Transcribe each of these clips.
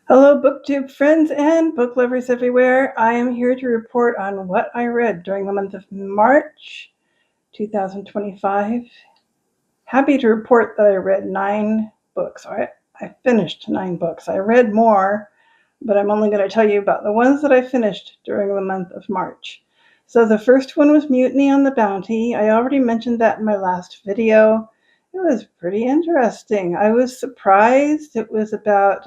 Hello, BookTube friends and book lovers everywhere. I am here to report on what I read during the month of March 2025. Happy to report that I read 9 books. I finished 9 books. I read more, but I'm only going to tell you about the ones that I finished during the month of March. So the first one was Mutiny on the Bounty. I already mentioned that in my last video. It was pretty interesting. I was surprised. It was about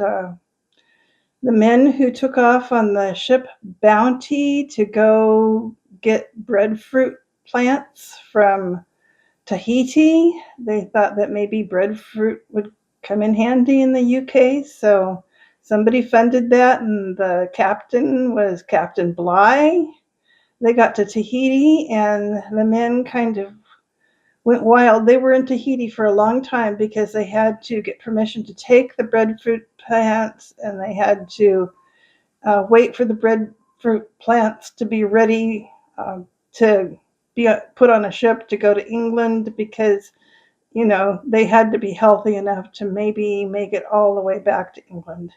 the men who took off on the ship Bounty to go get breadfruit plants from Tahiti. They thought that maybe breadfruit would come in handy in the UK, so somebody funded that, and the captain was Captain Bligh. They got to Tahiti, and the men kind of went wild. They were in Tahiti for a long time because they had to get permission to take the breadfruit plants, and they had to wait for the breadfruit plants to be ready to be put on a ship to go to England because, they had to be healthy enough to maybe make it all the way back to England.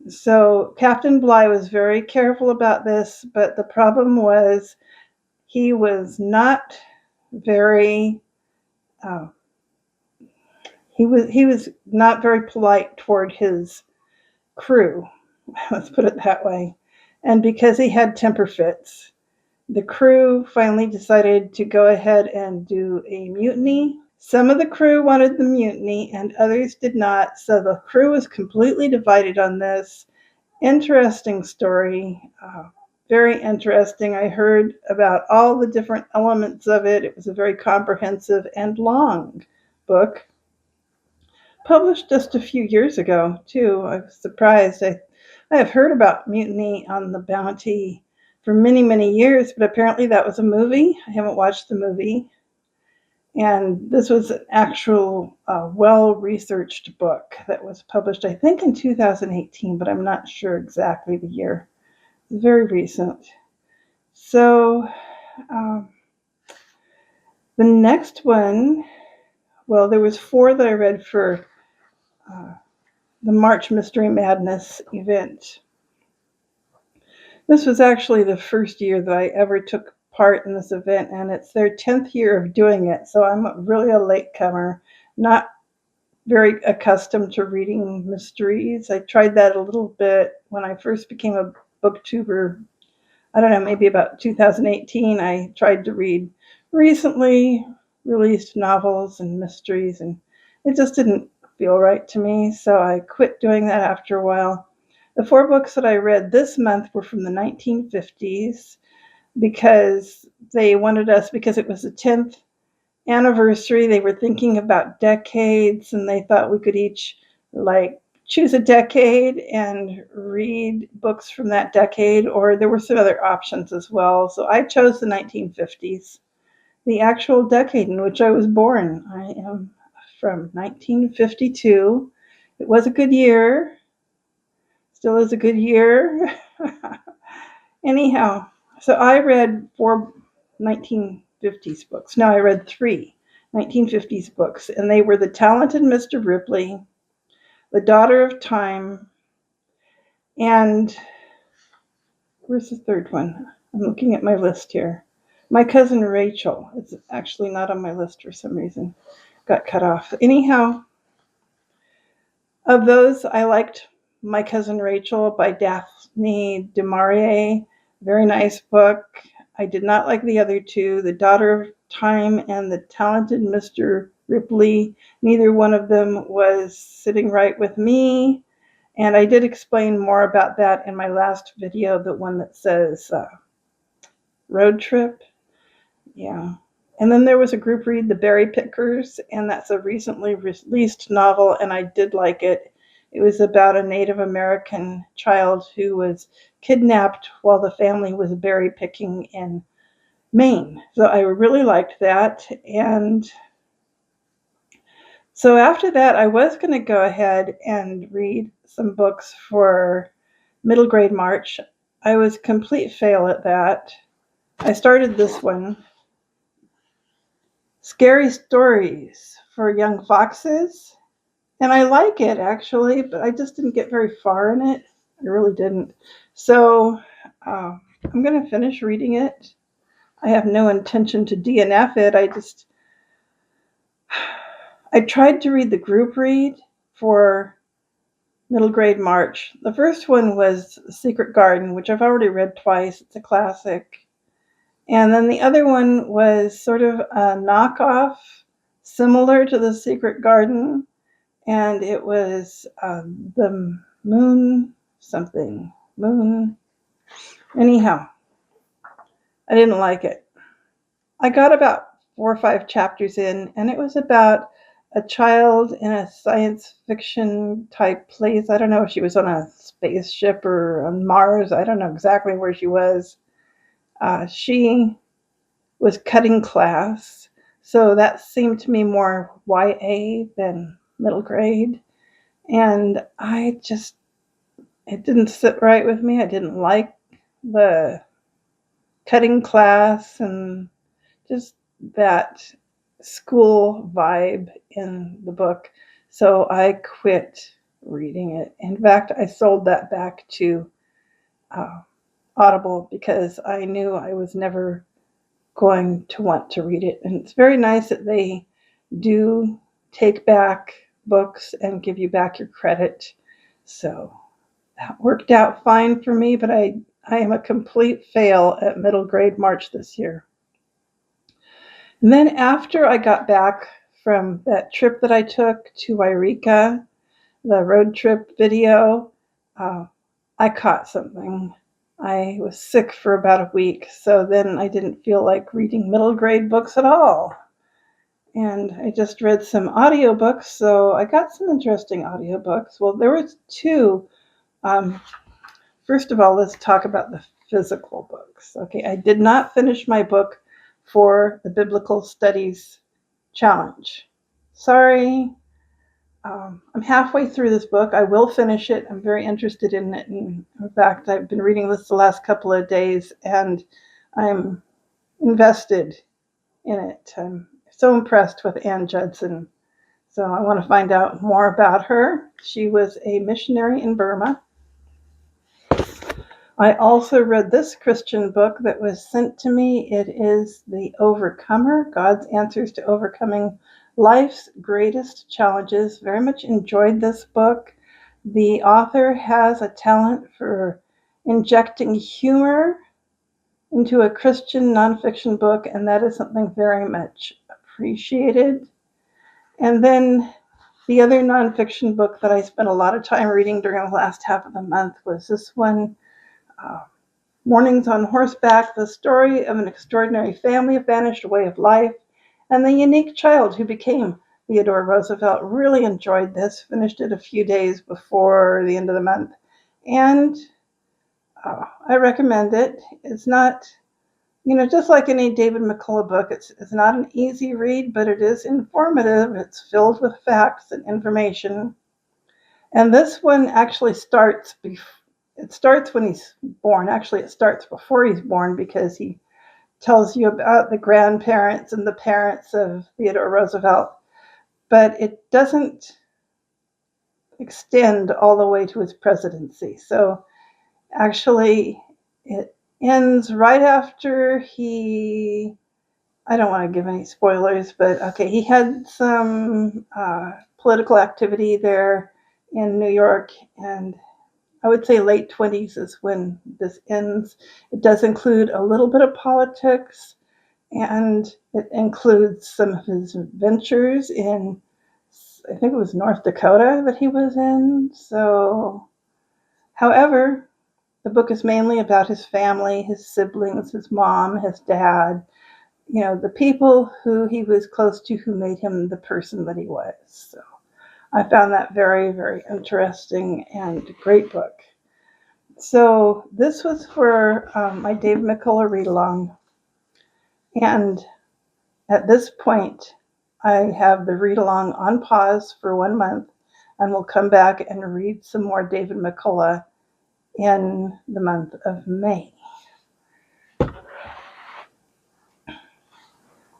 So Captain Bligh was very careful about this, but the problem was he was not very uh, he was not very polite toward his crew. Let's put it that way. And because he had temper fits, the crew finally decided to go ahead and do a mutiny. Some of the crew wanted the mutiny and others did not, so the crew was completely divided on this. Interesting story. Very interesting. I heard about all the different elements of it. It was a very comprehensive and long book. Published just a few years ago, too. I was surprised. I have heard about Mutiny on the Bounty for many, many years, but apparently that was a movie. I haven't watched the movie. And this was an actual well-researched book that was published, I think, in 2018, but I'm not sure exactly the year. It's very recent. So the next one, well, there was 4 that I read for the March Mystery Madness event. This was actually the first year that I ever took part in this event, and it's their 10th year of doing it, so I'm really a latecomer, not very accustomed to reading mysteries. I tried that a little bit when I first became a booktuber. I don't know, maybe about 2018. I tried to read recently released novels and mysteries, and it just didn't feel right to me, so I quit doing that after a while. The 4 books that I read this month were from the 1950s because they wanted us, because it was the 10th anniversary, they were thinking about decades, and they thought we could each choose a decade and read books from that decade, or there were some other options as well. So I chose the 1950s, the actual decade in which I was born. I am from 1952. It was a good year. Still is a good year. Anyhow, so I read 4 1950s books. No, I read 3 1950s books, and they were The Talented Mr. Ripley, The Daughter of Time, and where's the third one? I'm looking at my list here. My Cousin Rachel. It's actually not on my list for some reason. Got cut off. Anyhow, of those, I liked My Cousin Rachel by Daphne du Maurier. Very nice book. I did not like the other 2, The Daughter of Time and The Talented Mr. Ripley. Neither one of them was sitting right with me. And I did explain more about that in my last video, the one that says Road Trip. Yeah. And then there was a group read, The Berry Pickers, and that's a recently released novel, and I did like it. It was about a Native American child who was kidnapped while the family was berry picking in Maine. So I really liked that. And so after that, I was going to go ahead and read some books for middle grade March. I was a complete fail at that. I started this one, Scary Stories for Young Foxes, and I like it actually, but I just didn't get very far in it. I really didn't. So I'm going to finish reading it. I have no intention to DNF it. I tried to read the group read for middle grade March. The first one was Secret Garden, which I've already read twice. It's a classic. And then the other one was sort of a knockoff, similar to The Secret Garden. And it was the Moon something. Moon. Anyhow, I didn't like it. I got about 4 or 5 chapters in, and it was about a child in a science fiction type place. I don't know if she was on a spaceship or on Mars. I don't know exactly where she was. She was cutting class, so that seemed to me more YA than middle grade. And it didn't sit right with me. I didn't like the cutting class and just that school vibe in the book. So I quit reading it. In fact, I sold that back to uh, Audible because I knew I was never going to want to read it. And it's very nice that they do take back books and give you back your credit. So that worked out fine for me, but I am a complete fail at middle grade March this year. And then after I got back from that trip that I took to Wairika, the road trip video, uh, I caught something. I was sick for about a week, so then I didn't feel like reading middle grade books at all. And I just read some audiobooks, so I got some interesting audiobooks. Well, there was two. Um, First of all, let's talk about the physical books. Okay, I did not finish my book for the Biblical Studies Challenge. Sorry. I'm halfway through this book. I will finish it. I'm very interested in it. And in fact, I've been reading this the last couple of days, and I'm invested in it. I'm so impressed with Ann Judson. So I want to find out more about her. She was a missionary in Burma. I also read this Christian book that was sent to me. It is The Overcomer, God's Answers to Overcoming Life's Greatest Challenges. Very much enjoyed this book. The author has a talent for injecting humor into a Christian nonfiction book, and that is something very much appreciated. And then the other nonfiction book that I spent a lot of time reading during the last half of the month was this one, Mornings on Horseback, the story of an extraordinary family, a vanished way of life, and the unique child who became Theodore Roosevelt. Really enjoyed this, finished it a few days before the end of the month, and I recommend it. It's not, just like any David McCullough book, it's not an easy read, but it is informative. It's filled with facts and information. And this one actually starts when he's born. Actually, it starts before he's born because he tells you about the grandparents and the parents of Theodore Roosevelt, but it doesn't extend all the way to his presidency. So actually, it ends right after I don't want to give any spoilers, but okay, he had some political activity there in New York, and I would say late 20s is when this ends. It does include a little bit of politics, and it includes some of his ventures in, I think it was North Dakota that he was in. So, however, the book is mainly about his family, his siblings, his mom, his dad, the people who he was close to who made him the person that he was. So I found that very, very interesting and great book. So this was for my Dave McCullough read-along. And at this point, I have the read-along on pause for 1 month, and we'll come back and read some more David McCullough in the month of May.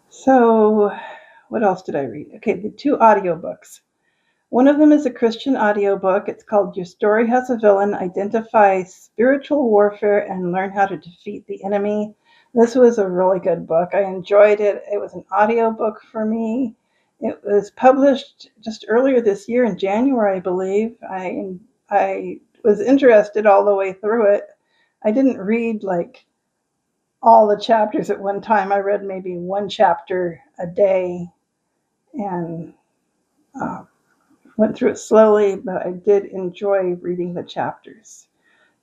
So what else did I read? Okay, the 2 audiobooks. One of them is a Christian audiobook. It's called Your Story Has a Villain, Identify Spiritual Warfare and Learn How to Defeat the Enemy. This was a really good book. I enjoyed it. It was an audiobook for me. It was published just earlier this year in January, I believe. I was interested all the way through it. I didn't read like all the chapters at one time. I read maybe one chapter a day and went through it slowly, but I did enjoy reading the chapters.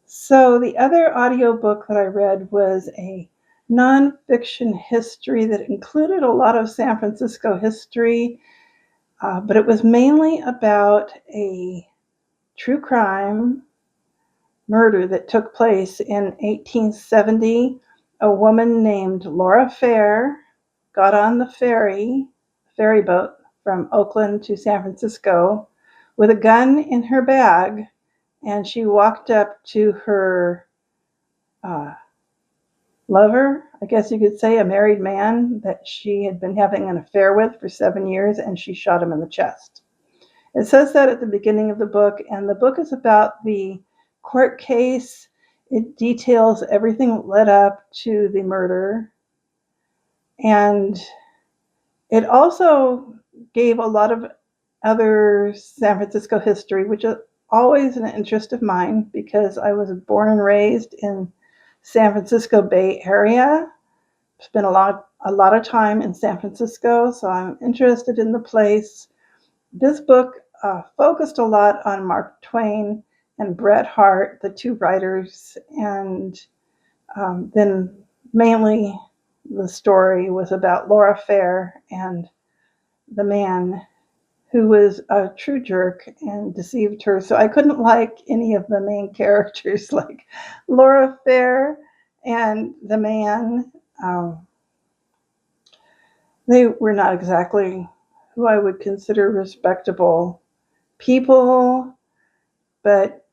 So the other audiobook that I read was a nonfiction history that included a lot of San Francisco history, but it was mainly about a true crime murder that took place in 1870. A woman named Laura Fair got on the ferry boat from Oakland to San Francisco with a gun in her bag, and she walked up to her lover, I guess you could say, a married man that she had been having an affair with for 7 years, and she shot him in the chest. It says that at the beginning of the book, and the book is about the court case. It details everything that led up to the murder, and it also gave a lot of other San Francisco history, which is always an interest of mine because I was born and raised in San Francisco Bay Area. Spent a lot of time in San Francisco, so I'm interested in the place. This book focused a lot on Mark Twain and Bret Hart, the two writers, and then mainly the story was about Laura Fair and the man who was a true jerk and deceived her. So I couldn't like any of the main characters, like Laura Fair and the man. They were not exactly who I would consider respectable people, but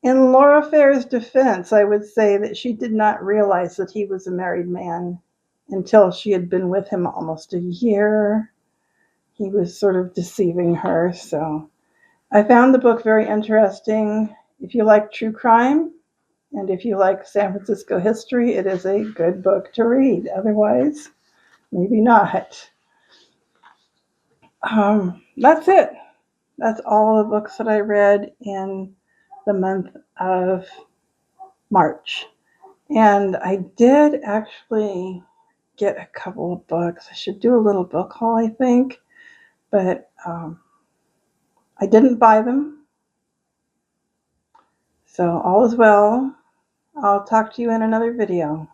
in Laura Fair's defense, I would say that she did not realize that he was a married man until she had been with him almost a year. He was sort of deceiving her. So I found the book very interesting. If you like true crime and if you like San Francisco history, it is a good book to read. Otherwise, maybe not. That's it. That's all the books that I read in the month of March. And I did actually get a couple of books. I should do a little book haul, I think, but I didn't buy them. So all is well. I'll talk to you in another video.